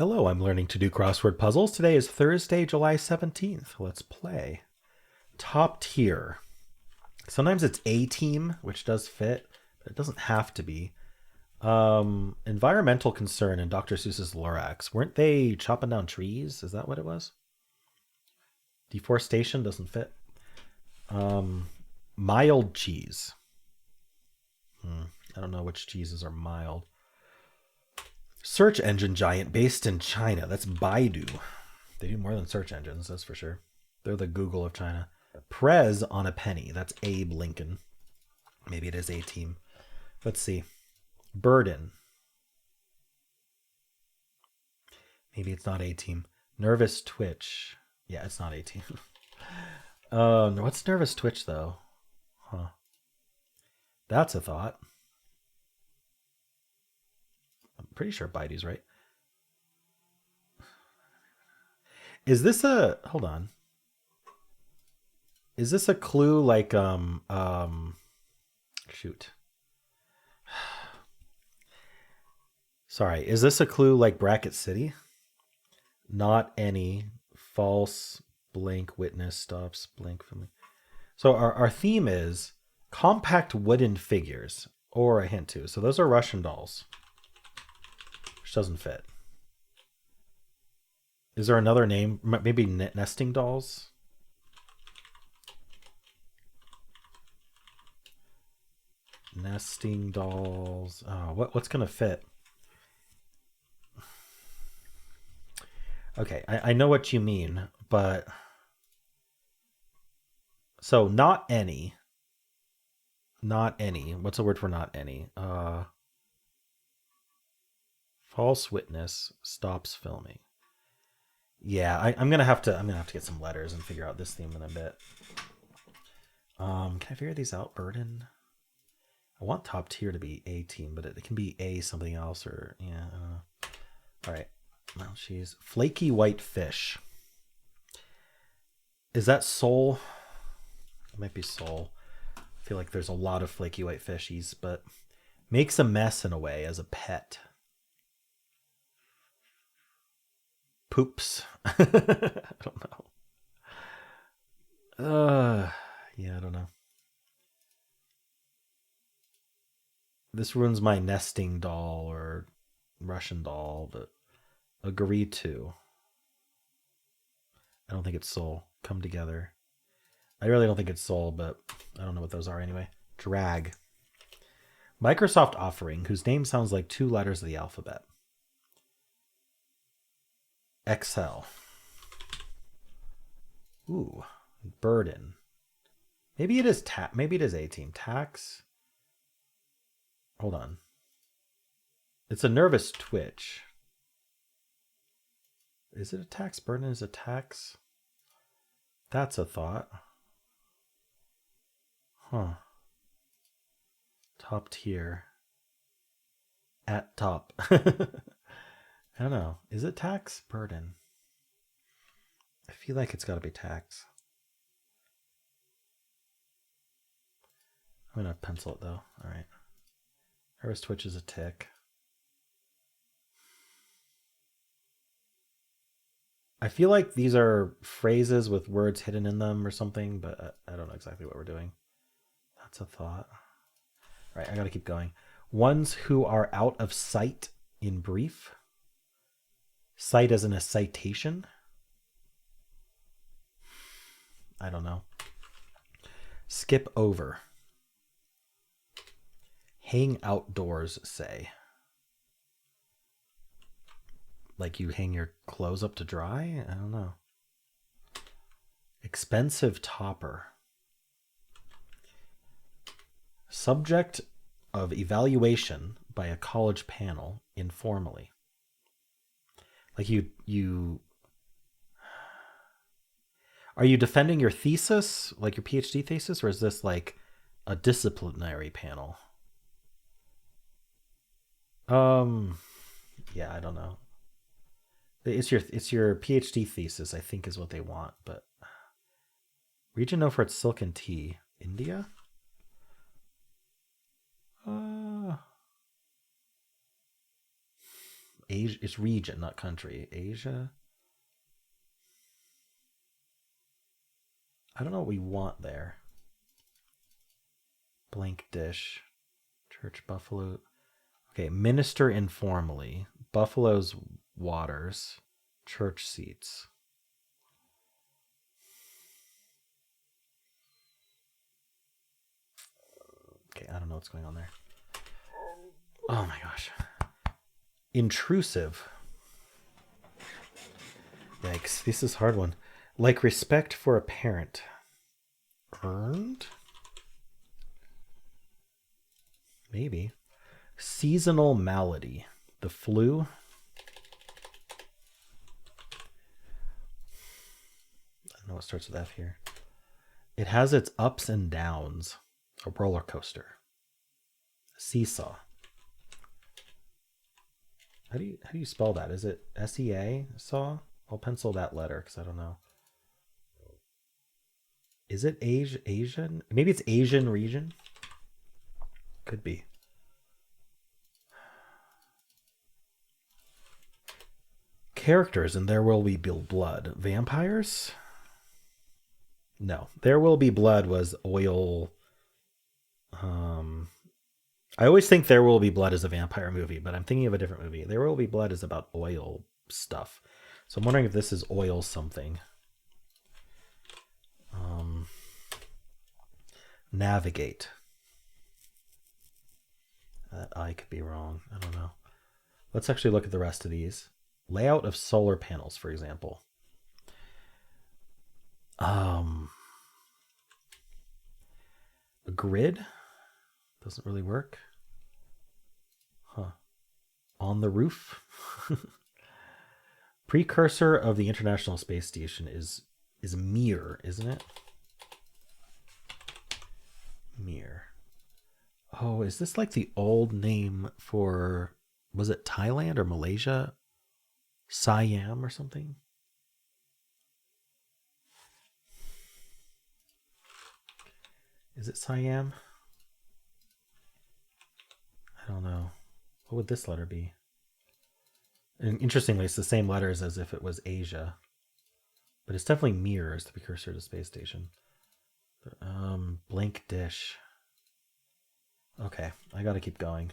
Hello, I'm learning to do crossword puzzles. Today is Thursday, July 17th. Let's play. Top tier. Sometimes it's A team, which does fit, but it doesn't have to be. Environmental concern in Dr. Seuss's Lorax. Weren't they chopping down trees? Is that what it was? Deforestation doesn't fit. Mild cheese. I don't know which cheeses are mild. Search engine giant based in China. That's Baidu. They do more than search engines, that's for sure. They're the Google of China. Prez on a penny. That's Abe Lincoln. Maybe it is A team. Let's see. Burden. Maybe it's not A team. Nervous twitch. Yeah, it's not A team. What's nervous twitch though? Huh. That's a thought. I'm pretty sure Baidu's right. Is this a, hold on. Is this a clue like, shoot. Sorry, is this a clue like Bracket City? Not any, false, blank, witness, stops, blank. So our theme is compact wooden figures, or a hint too. So those are Russian dolls, which doesn't fit. Is there another name? Maybe nesting dolls? Nesting dolls. Oh, what's going to fit? Okay, I know what you mean, but... So, not any. Not any. What's the word for not any? False witness stops filming. Yeah, I'm gonna have to get some letters and figure out this theme in a bit. Can I figure these out? Burden. I want top tier to be A team, but it can be A something else or yeah. All right. Well, she's flaky white fish. Is that sole? It might be sole. I feel like there's a lot of flaky white fishies, but makes a mess in a way as a pet. Poops. I don't know. Yeah, I don't know. This ruins my nesting doll or Russian doll, but agree to. I don't think it's soul. Come together. I really don't think it's soul, but I don't know what those are anyway. Drag. Microsoft offering, whose name sounds like two letters of the alphabet. Excel. Ooh, burden. Maybe it is maybe it is A team. Tax. Hold on. It's a nervous twitch. Is it a tax? Burden is a tax? That's a thought. Huh. Top tier. At top. I don't know. Is it tax? Burden. I feel like it's got to be tax. I'm going to pencil it though. All right. Nervous twitch is a tick. I feel like these are phrases with words hidden in them or something, but I don't know exactly what we're doing. That's a thought. All right, I got to keep going. Ones who are out of sight in brief. Cite as in a citation. I don't know. Skip over. Hang outdoors, say. Like you hang your clothes up to dry? I don't know. Expensive topper. Subject of evaluation by a college panel informally. Like you are you defending your thesis, like your PhD thesis, or is this like a disciplinary panel? Yeah, I don't know. It's your PhD thesis, I think, is what they want, but region known for its silken tea. India? Asia, it's region, not country. Asia. I don't know what we want there. Blank dish. Church buffalo. Okay, minister informally. Buffalo's waters. Church seats. Okay, I don't know what's going on there. Oh my gosh. Intrusive. Yikes, this is a hard one. Like respect for a parent. Earned? Maybe. Seasonal malady. The flu. I don't know what starts with F here. It has its ups and downs. A roller coaster. Seesaw. How do you spell that? Is it S-E-A? Saw? I'll pencil that letter because I don't know. Is it Asian? Maybe it's Asian region? Could be. Characters in There Will Be Blood. Vampires? No. There Will Be Blood was oil. I always think There Will Be Blood is a vampire movie, but I'm thinking of a different movie. There Will Be Blood is about oil stuff. So I'm wondering if this is oil something. Navigate. That I could be wrong. I don't know. Let's actually look at the rest of these. Layout of solar panels, for example. A grid doesn't really work. Huh. On the roof. Precursor of the International Space Station is Mir, isn't it? Mir. Oh, is this like the old name for, was it Thailand or Malaysia? Siam or something? Is it Siam? I don't know. What would this letter be? And interestingly, it's the same letters as if it was Asia. But it's definitely Mir as the precursor to space station. Blank dish. Okay, I gotta keep going.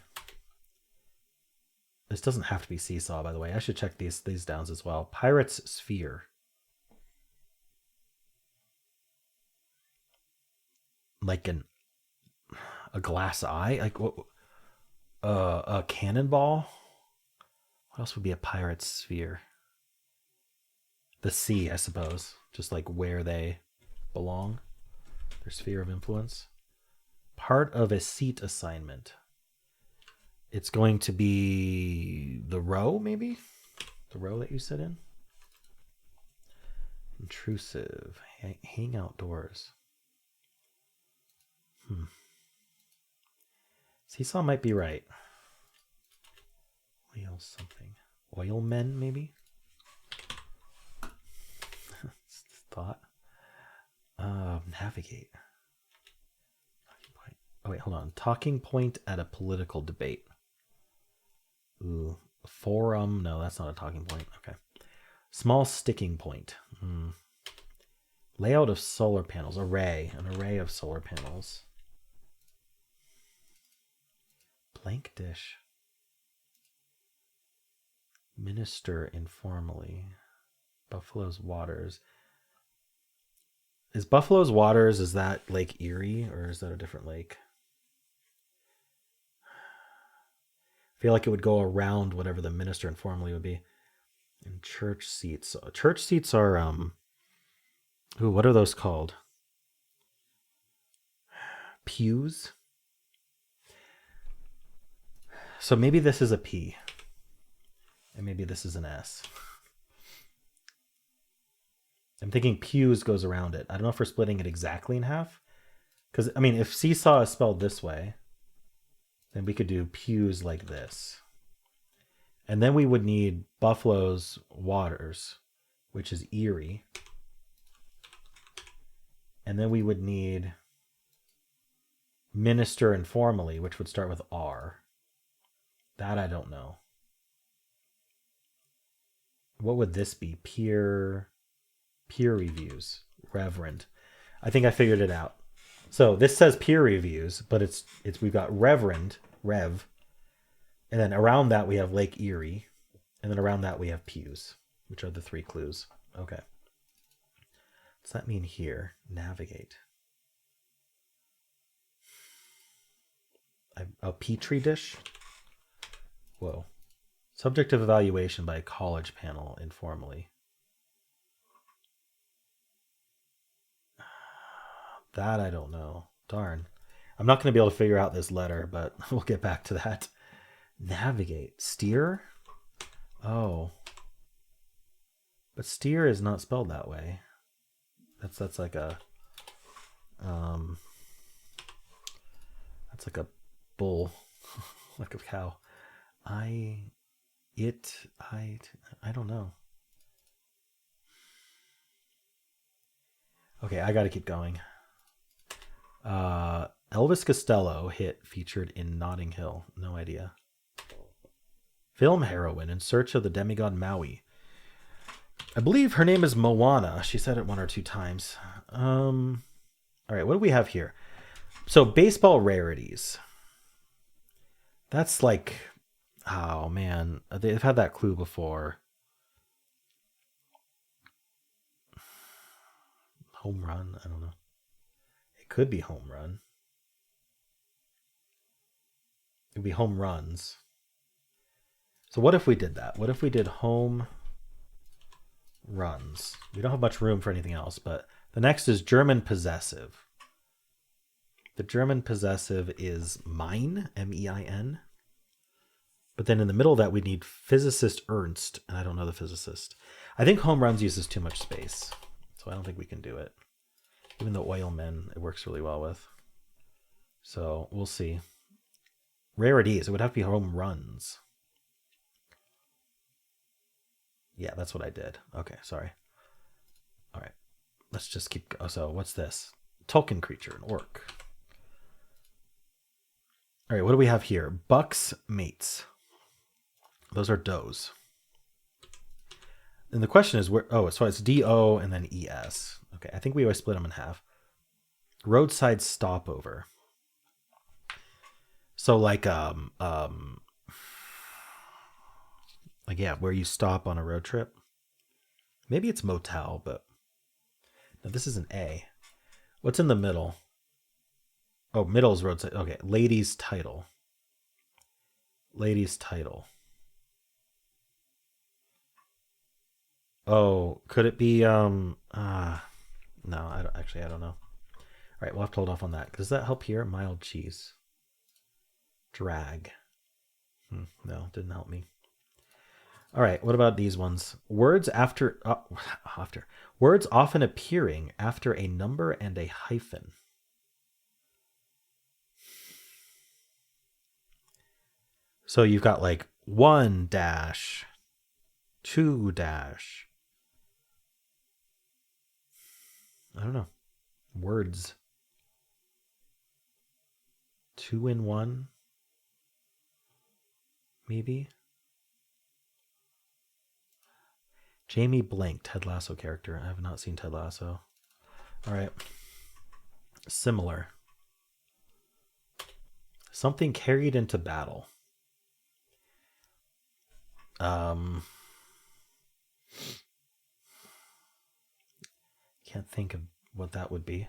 This doesn't have to be seesaw, by the way. I should check these downs as well. Pirate's sphere. Like a glass eye? Like what? A cannonball? What else would be a pirate's sphere? The sea, I suppose. Just like where they belong. Their sphere of influence. Part of a seat assignment. It's going to be the row, maybe? The row that you sit in? Intrusive. Hang outdoors. Seesaw might be right. Oil something. Oil men, maybe? Thought. Navigate. Oh, wait, hold on. Talking point at a political debate. Ooh. Forum. No, that's not a talking point. Okay. Small sticking point. Layout of solar panels. Array. An array of solar panels. Blank dish. Minister informally. Buffalo's Waters. Is Buffalo's Waters, is that Lake Erie or is that a different lake? I feel like it would go around whatever the minister informally would be. And church seats. Church seats are, ooh, what are those called? Pews? So maybe this is a P. And maybe this is an S. I'm thinking pews goes around it. I don't know if we're splitting it exactly in half. Because, I mean, if seesaw is spelled this way, then we could do pews like this. And then we would need Buffalo's Waters, which is Erie. And then we would need minister informally, which would start with R. That I don't know. What would this be? Peer reviews. Reverend. I think I figured it out. So this says peer reviews, but it's we've got Reverend, Rev, and then around that we have Lake Erie, and then around that we have pews, which are the 3 clues. Okay. What's that mean here? Navigate. A petri dish? Whoa. Subject of evaluation by a college panel informally. That I don't know. Darn. I'm not going to be able to figure out this letter, but we'll get back to that. Navigate. Steer? Oh. But steer is not spelled that way. That's like a that's like a bull, like a cow. I don't know. Okay, I got to keep going. Elvis Costello hit featured in Notting Hill. No idea. Film heroine in search of the demigod Maui. I believe her name is Moana. She said it 1 or 2 times. All right, what do we have here? So baseball rarities. That's like, oh man, they've had that clue before. Home run, I don't know. It could be home run. It would be home runs. So what if we did that? What if we did home runs? We don't have much room for anything else, but the next is German possessive. The German possessive is mein, M-E-I-N. But then in the middle of that, we need physicist Ernst, and I don't know the physicist. I think home runs uses too much space, so I don't think we can do it. Even the oilmen, it works really well with. So we'll see. Rarities, it would have to be home runs. Yeah, that's what I did. Okay, sorry. All right, let's just keep going. So what's this? Tolkien creature, an orc. All right, what do we have here? Bucks, mates. Those are does. And the question is where, oh, so it's D-O and then E-S. Okay, I think we always split them in half. Roadside stopover. So like yeah, where you stop on a road trip. Maybe it's motel, but no, this is an A. What's in the middle? Oh, middle is roadside. Okay, ladies' title. Ladies' title. Oh, could it be no, I don't know. All right, we'll have to hold off on that. Does that help here? Mild cheese. Drag. No, didn't help me. All right, what about these ones? Words words often appearing after a number and a hyphen. So you've got like 1 dash, 2 dash. I don't know. Words. 2 in 1. Maybe. Jamie Blank, Ted Lasso character. I have not seen Ted Lasso. All right. Similar. Something carried into battle. Can't think of what that would be.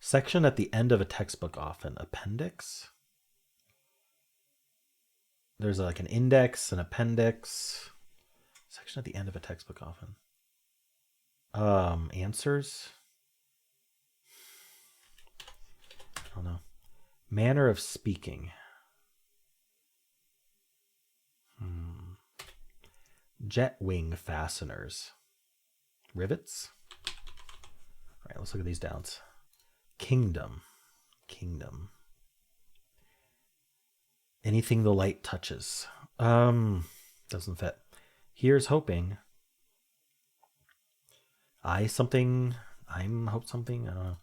Section at the end of a textbook often. Appendix? There's like an index, an appendix. Section at the end of a textbook often. Answers? I don't know. Manner of speaking. Jet wing fasteners. Rivets? All right, let's look at these downs. Kingdom. Kingdom. Anything the light touches. Doesn't fit. Here's hoping. I'm hope something. I don't know.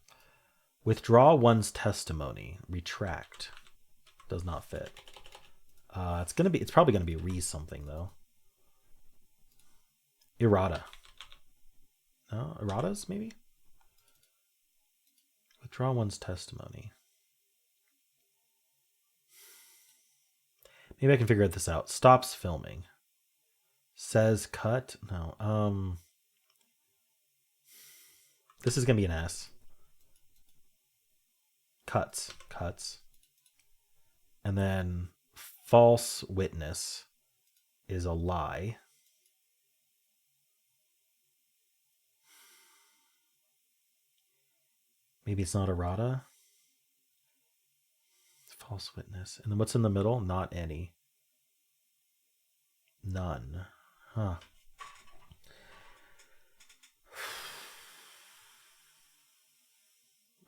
Withdraw one's testimony. Retract. Does not fit. It's probably gonna be re something though. Errata. No, erratas maybe? Withdraw one's testimony. Maybe I can figure this out. Stops filming. Says cut. No. This is going to be an S. Cuts. And then false witness is a lie. Maybe it's not errata. False witness. And then what's in the middle? Not any. None. Huh.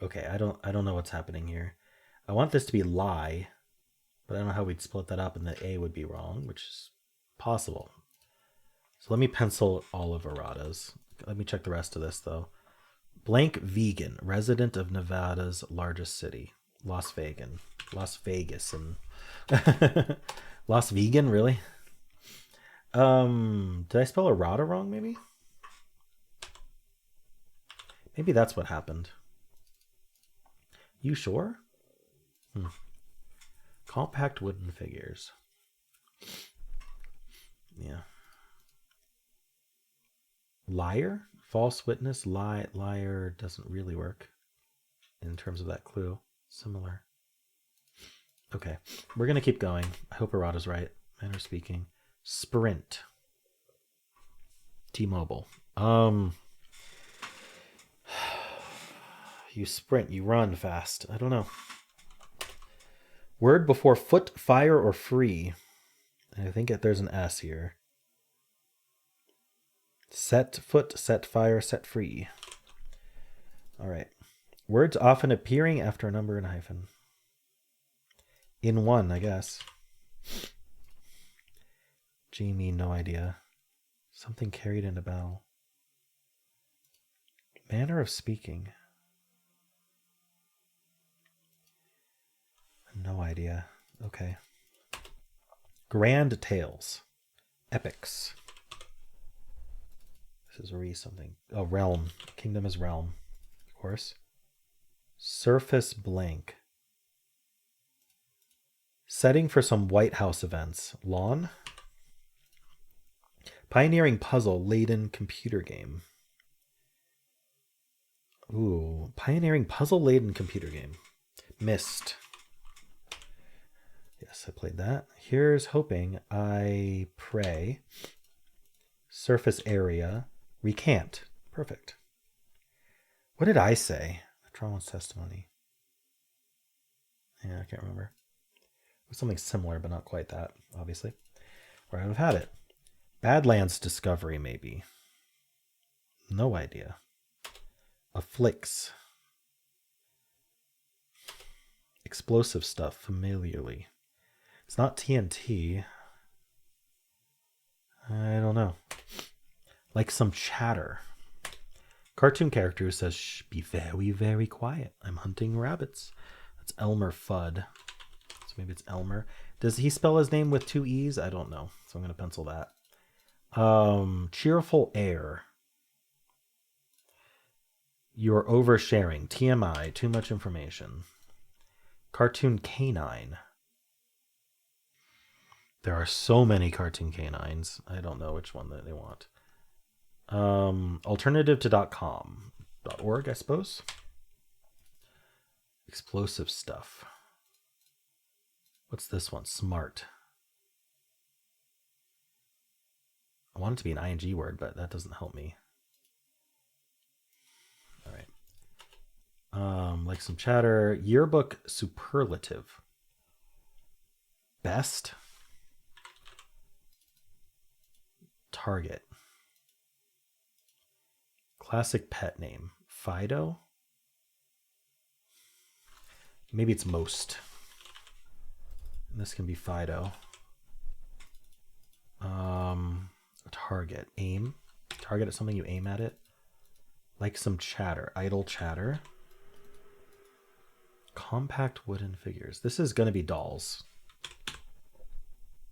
Okay, I don't know what's happening here. I want this to be lie, but I don't know how we'd split that up and the A would be wrong, which is possible. So let me pencil all of erratas. Let me check the rest of this though. Blank vegan, resident of Nevada's largest city. Las Vegas and Las Vegan, really? Did I spell errata wrong maybe? Maybe that's what happened. You sure? Compact wooden figures. Yeah. Liar? False witness? Liar doesn't really work in terms of that clue. Similar. Okay. We're going to keep going. I hope errata's right. Manner of speaking. Sprint. T-Mobile. You sprint, you run fast. I don't know. Word before foot, fire, or free. I think there's an S here. Set foot, set fire, set free. All right. Words often appearing after a number and a hyphen. In one, I guess. Jamie, no idea. Something carried in a bell. Manner of speaking. No idea. Okay. Grand tales. Epics. This is something. Oh, realm. Kingdom is realm. Of course. Surface blank. Setting for some White House events. Lawn. Pioneering puzzle-laden computer game. Ooh. Pioneering puzzle-laden computer game. Mist. Yes, I played that. Here's hoping. I pray. Surface area. Recant. Perfect. What did I say? Withdraw testimony. Yeah, I can't remember. It was something similar, but not quite that, obviously. Or I would have had it. Badlands discovery, maybe. No idea. Afflicts. Explosive stuff, familiarly. It's not TNT. I don't know. Like some chatter. Cartoon character says, shh, be very, very quiet. I'm hunting rabbits. That's Elmer Fudd. So maybe it's Elmer. Does he spell his name with 2 E's? I don't know. So I'm going to pencil that. Cheerful air. You're oversharing. TMI. Too much information. Cartoon canine. There are so many cartoon canines. I don't know which one that they want. Alternative to .com. .org, I suppose. Explosive stuff. What's this one? Smart. I want it to be an ing word, but that doesn't help me. All right. Like some chatter. Yearbook superlative. Best. Target. Classic pet name. Fido. Maybe it's most. And this can be Fido. Target. Aim. Target at something, you aim at it. Like some chatter. Idle chatter. Compact wooden figures. This is going to be dolls.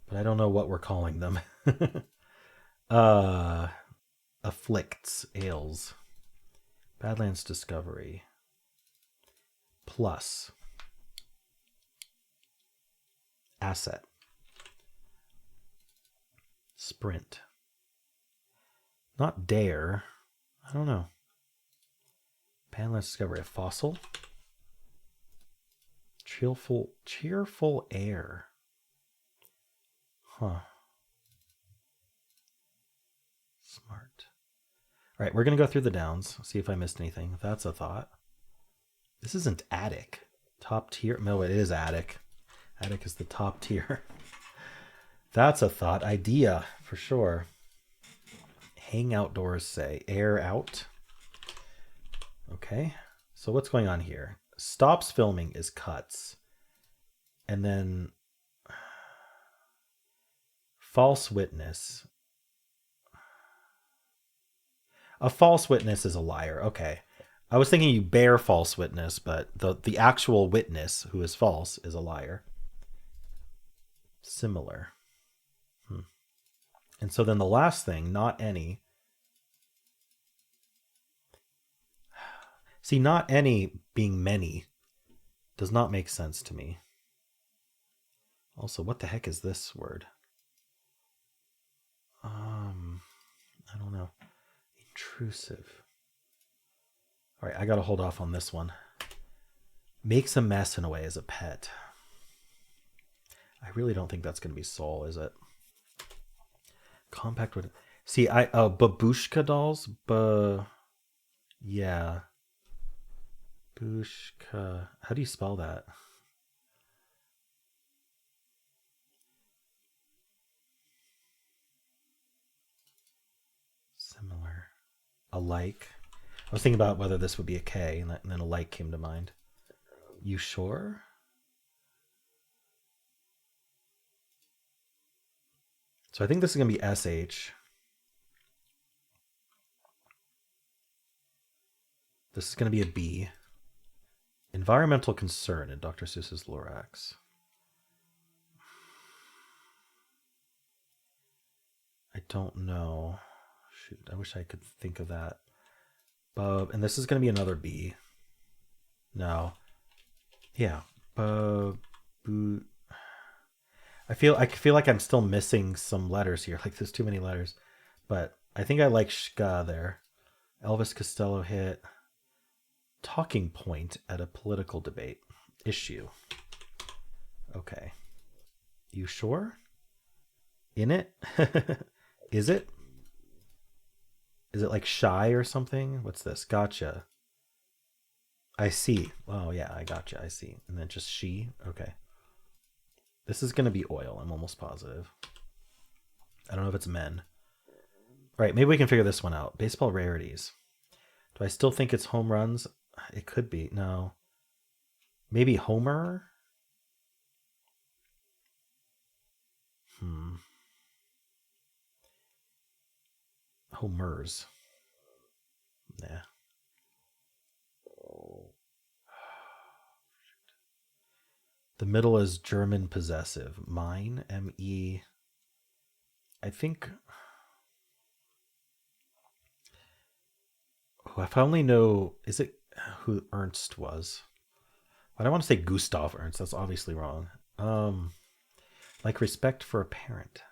But I don't know what we're calling them. afflicts, ails. Badlands Discovery. Plus. Asset. Sprint. Not dare. I don't know. Badlands Discovery. A fossil. Cheerful air. Huh. Smart. All right, we're going to go through the downs, see if I missed anything. That's a thought. This isn't attic. Top tier. No, it is attic. Attic is the top tier. That's a thought. Idea, for sure. Hang outdoors, say. Air out. Okay. So what's going on here? Stops filming is cuts. And then false witness. A false witness is a liar. Okay. I was thinking you bear false witness, but the actual witness who is false is a liar. Similar. And so then the last thing, not any. See, not any being many does not make sense to me. Also, what the heck is this word? I don't know. Intrusive. All right, I got to hold off on this one. Makes a mess in a way as a pet. I really don't think that's going to be soul, is it? Compact would. See, babushka dolls. Yeah. Bushka. How do you spell that? Similar. Alike. I was thinking about whether this would be a K, and then alike came to mind. You sure? So I think this is going to be SH. This is going to be a B. Environmental concern in Dr. Seuss's Lorax. I don't know. Shoot, I wish I could think of that. And this is going to be another B. No. Yeah. I feel like I'm still missing some letters here. Like there's too many letters. But I think I like shka there. Elvis Costello hit. Talking point at a political debate. Issue. Okay. You sure? In it? Is it? Is it like shy or something? What's this? Gotcha. I see. Oh, yeah, I gotcha. I see. And then just she. Okay. This is going to be oil. I'm almost positive. I don't know if it's men. All right, maybe we can figure this one out. Baseball rarities. Do I still think it's home runs? It could be. No. Maybe Homer? Homers. Yeah. The middle is German possessive. Mine, M-E. I think. Oh, if I only know. Is it who Ernst was? I don't want to say Gustav Ernst. That's obviously wrong. Like respect for a parent.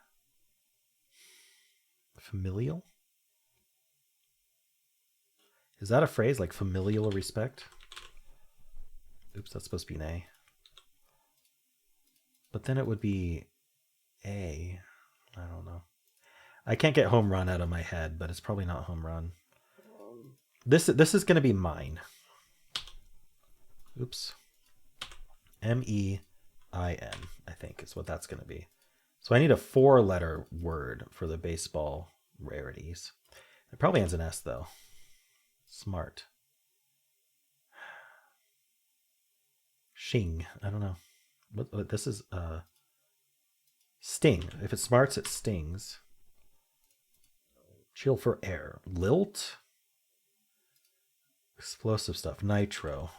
Familial? Is that a phrase like familial respect? Oops, that's supposed to be an A. But then it would be A. I don't know. I can't get home run out of my head, but it's probably not home run. This is going to be mine. Oops. M-E-I-N, I think is what that's going to be. So I need a 4-letter word for the baseball rarities. It probably ends in S, though. Smart. Shing. I don't know. What this is sting. If it smarts, it stings. Chill for air. Lilt. Explosive stuff. Nitro.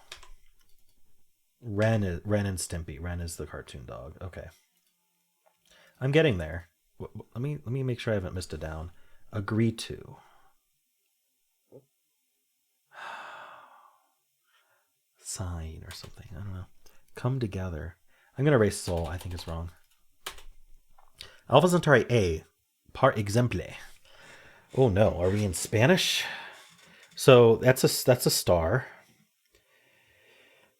Ren and Stimpy. Ren is the cartoon dog. Okay. I'm getting there. Let me make sure I haven't missed it down. Agree to. sign or something. I don't know. Come together. I'm going to erase soul. I think it's wrong. Alpha Centauri A. Par exemple. Oh no, are we in Spanish? So that's a star.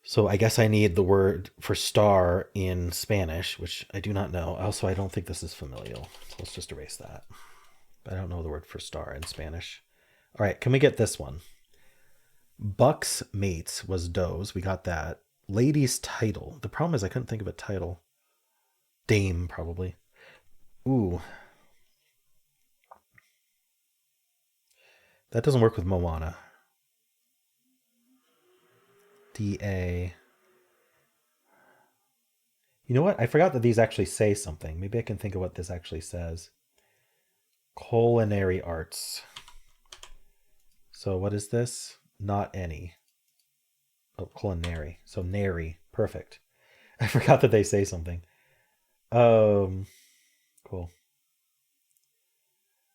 So I guess I need the word for star in Spanish, which I do not know. Also, I don't think this is familial. So let's just erase that. But I don't know the word for star in Spanish. All right, can we get this one? Buck's mates was does. We got that. Lady's title. The problem is I couldn't think of a title. Dame, probably. Ooh. That doesn't work with Moana. D-A. You know what? I forgot that these actually say something. Maybe I can think of what this actually says. Culinary arts. So what is this? Not any. Oh, culinary. So nary. Perfect. I forgot that they say something. Cool.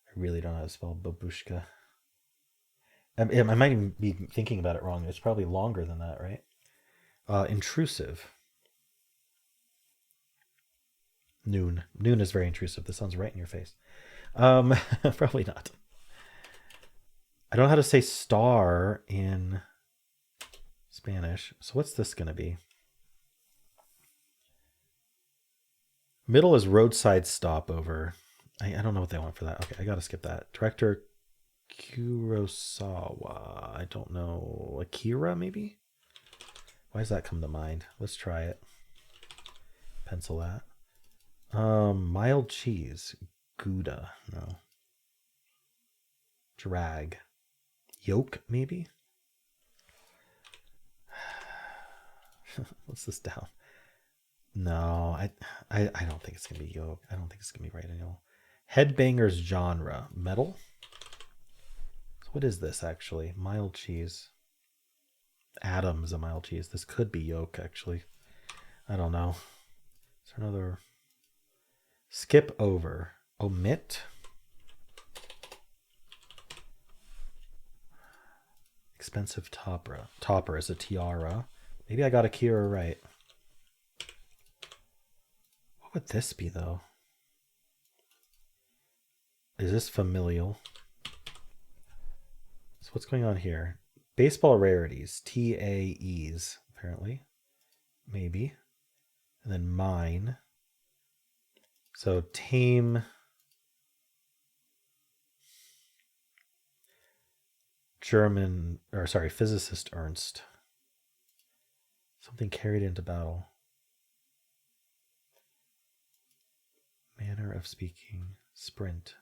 I really don't know how to spell babushka. I might even be thinking about it wrong. It's probably longer than that, right? Intrusive. Noon. Noon is very intrusive. The sun's right in your face. Probably not. I don't know how to say star in Spanish. So what's this going to be? Middle is roadside stopover. I don't know what they want for that. Okay, I got to skip that. Director Kurosawa. I don't know. Akira, maybe? Why does that come to mind? Let's try it. Pencil that. Mild cheese. Gouda. No. Drag. Yolk, maybe? What's this down? No, I don't think it's gonna be yolk. I don't think it's gonna be right anymore. Headbangers genre. Metal? So what is this actually? Mild cheese. Adam is a mild cheese. This could be yolk, actually. I don't know. Is there another? Skip over. Omit. Expensive topper. Topper is a tiara. Maybe I got Akira right. What would this be, though? Is this familial? So what's going on here? Baseball rarities. TAEs, apparently. Maybe. And then mine. So tame. Physicist Ernst. Something carried into battle. Manner of speaking. Sprint.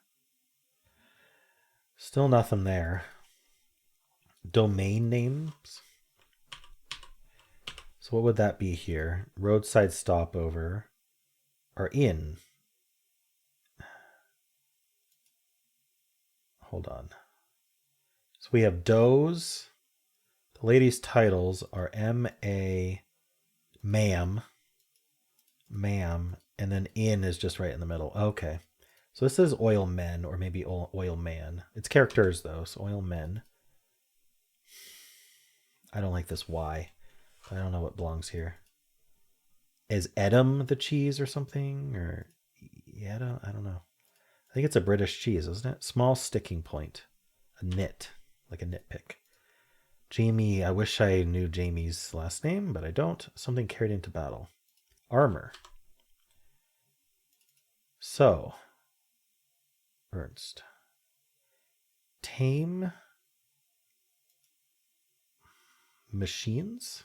Still nothing there. Domain names. So what would that be here? Roadside stopover. Or inn. Hold on. So we have does. The ladies' titles are M.A. Ma'am. Ma'am. And then inn is just right in the middle. Okay. So this is oil men or maybe oil man. It's characters though. So oil men. I don't like this Y. I don't know what belongs here. Is Edam the cheese or something? Or Yeda? I don't know. I think it's a British cheese, isn't it? Small sticking point. A nit. Like a nitpick. Jamie, I wish I knew Jamie's last name, but I don't. Something carried into battle. Armor. So, Ernst. Tame machines?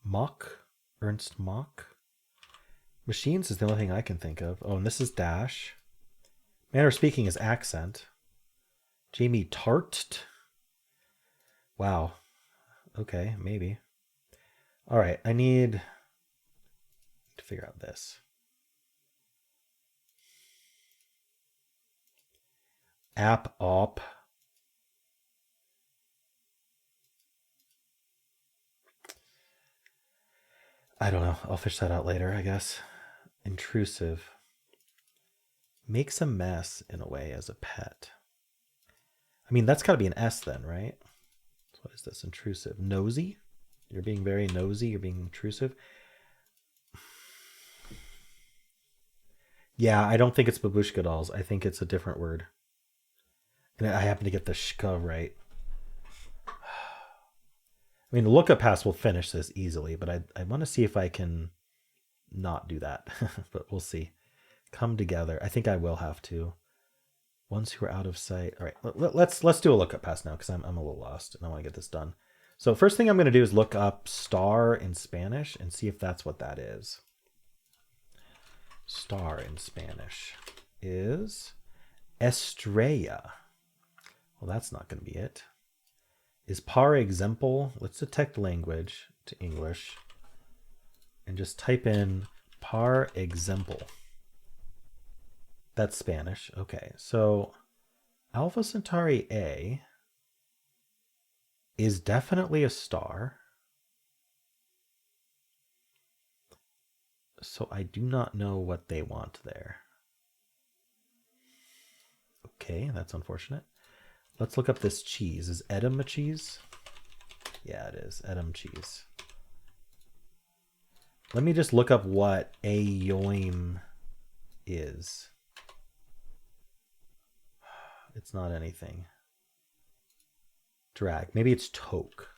Mock? Ernst Mock? Machines is the only thing I can think of. Oh, and this is dash. Manner of speaking is accent. Jamie Tart. Wow. Okay, maybe. All right, I need to figure out this. App op. I don't know. I'll fish that out later, I guess. Intrusive. Makes a mess in a way as a pet. I mean, that's got to be an S then, right? So what is this? Intrusive. Nosy? You're being very nosy. You're being intrusive. Yeah, I don't think it's babushka dolls. I think it's a different word. And I happen to get the shka right. I mean, the lookup pass will finish this easily, but I want to see if I can not do that. But we'll see. Come together. I think I will have to. Ones who are out of sight. All right, let's do a lookup pass now because I'm a little lost and I want to get this done. So first thing I'm going to do is look up star in Spanish and see if that's what that is. Star in Spanish is estrella. Well, that's not going to be it. Is par example. Let's detect language to English and just type in par example. That's Spanish. Okay, so Alpha Centauri A is definitely a star. So I do not know what they want there. Okay, that's unfortunate. Let's look up this cheese. Is Edam a cheese? Yeah, it is. Edam cheese. Let me just look up what a yoim is. It's not anything. Drag. Maybe it's toke.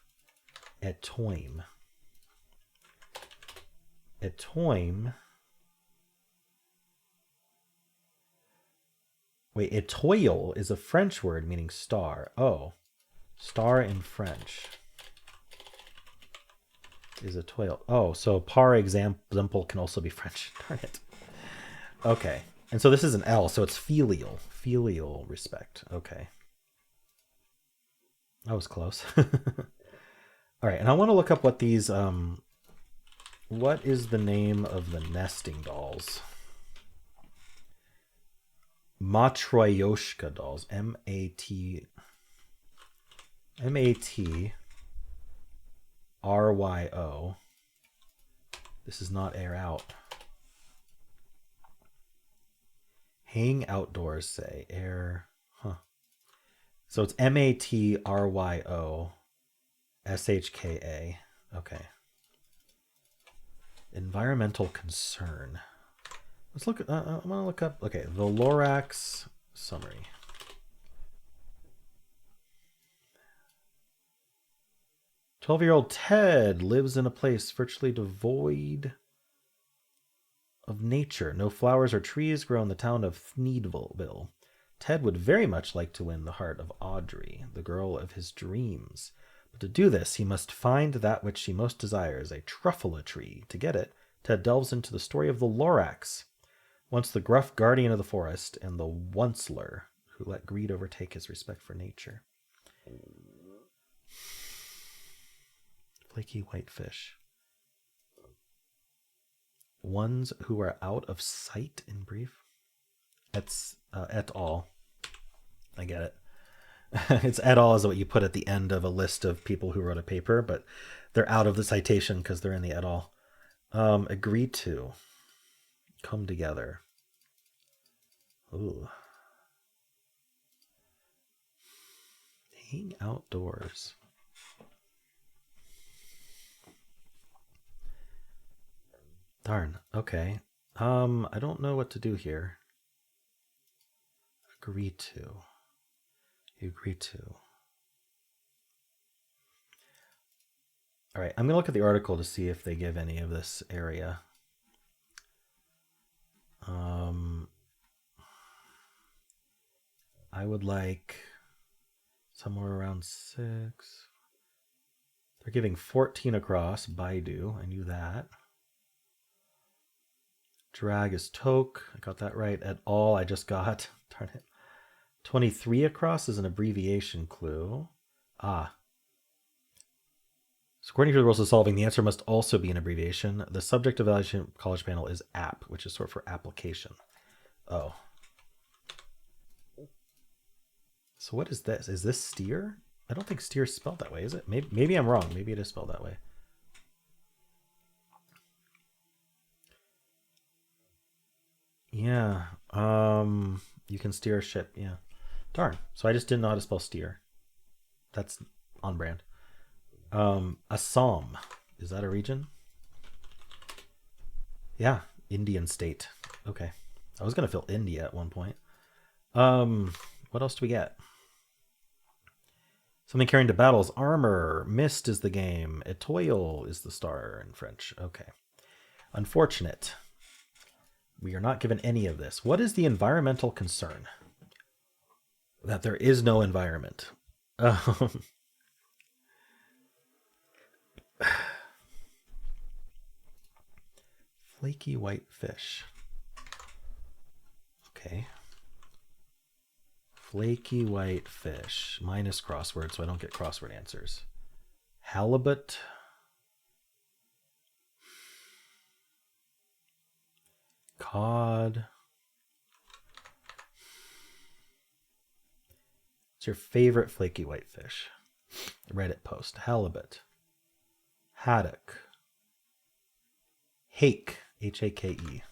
Etoim. Etoim. Wait, étoile is a French word meaning star. Oh, star in French is étoile. Oh, so par example can also be French. Darn it. Okay, and so this is an L, so it's filial. Filial respect. Okay. That was close. All right, and I want to look up what these... what is the name of the nesting dolls? Matryoshka dolls. M-A-T-R-Y-O. This is not air out. Hang outdoors, say. Air. Huh. So it's M-A-T-R-Y-O-S-H-K-A. Okay. Environmental concern. Let's look. I'm gonna look up. Okay, the Lorax summary. "12-year-old Ted lives in a place virtually devoid of nature. No flowers or trees grow in the town of Thneedville. Ted would very much like to win the heart of Audrey, the girl of his dreams. But to do this, he must find that which he most desires, a truffula tree. To get it, Ted delves into the story of the Lorax, once the gruff guardian of the forest, and the onceler who let greed overtake his respect for nature." Flaky white fish. Ones who are out of sight, in brief. Et al. I get it. It's et al. Is what you put at the end of a list of people who wrote a paper, but they're out of the citation because they're in the et al. Agree to. Come together. Ooh. Hang outdoors. Darn. Okay. I don't know what to do here. Agree to. You agree to. All right. I'm going to look at the article to see if they give any of this area. I would like somewhere around 6. They're giving 14 across. Baidu. I knew that. Drag is toke. I got that right. At all, I just got. Darn it. 23 across is an abbreviation clue. Ah. So according to the rules of solving, the answer must also be an abbreviation. The subject evaluation college panel is app, which is short for application. Oh. So what is this? Is this steer? I don't think steer is spelled that way, is it? Maybe I'm wrong. Maybe it is spelled that way. Yeah. You can steer a ship. Yeah. Darn. So I just didn't know how to spell steer. That's on brand. Assam. Is that a region? Yeah. Indian state. Okay. I was going to fill India at one point. What else do we get? Something carrying to battles. Armor. Mist is the game. Etoile is the star in French. Okay. Unfortunate. We are not given any of this. What is the environmental concern? That there is no environment. Flaky white fish. Okay. Flaky white fish. Minus crossword, so I don't get crossword answers. Halibut. Cod. What's your favorite flaky white fish? Reddit post. Halibut. Haddock. Hake. H-A-K-E.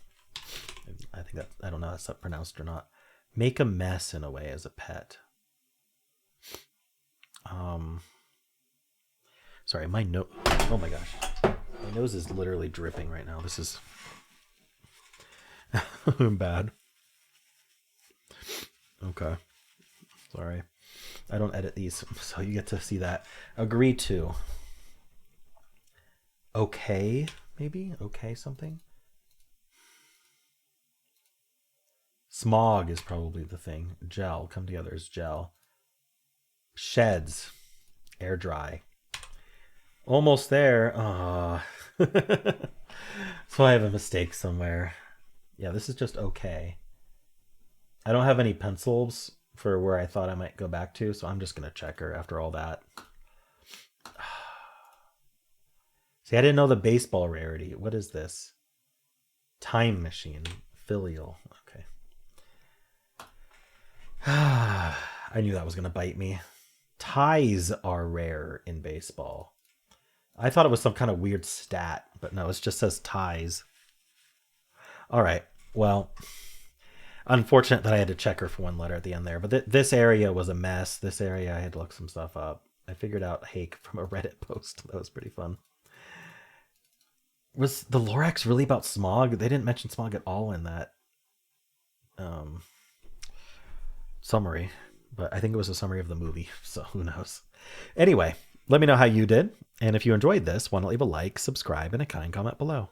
I think that, I don't know if that's pronounced or not. Make a mess in a way as a pet. Sorry, my nose. Oh my gosh. My nose is literally dripping right now. This is bad. Okay. Sorry. I don't edit these, so you get to see that. Agree to. Okay, maybe? Okay, something? Smog is probably the thing. Gel. Come together as gel. Sheds. Air dry. Almost there. So I have a mistake somewhere. Yeah, this is just okay. I don't have any pencils for where I thought I might go back to, so I'm just going to check her after all that. See, I didn't know the baseball rarity. What is this? Time machine. Filial. Okay. I knew that was going to bite me. Ties are rare in baseball. I thought it was some kind of weird stat, but no, it just says ties. All right. Well, unfortunate that I had to check her for one letter at the end there, but this area was a mess. This area, I had to look some stuff up. I figured out Hake from a Reddit post. That was pretty fun. Was the Lorax really about smog? They didn't mention smog at all in that summary, but I think it was a summary of the movie, so who knows. Anyway, let me know how you did, and if you enjoyed this, why not leave a like, subscribe, and a kind comment below.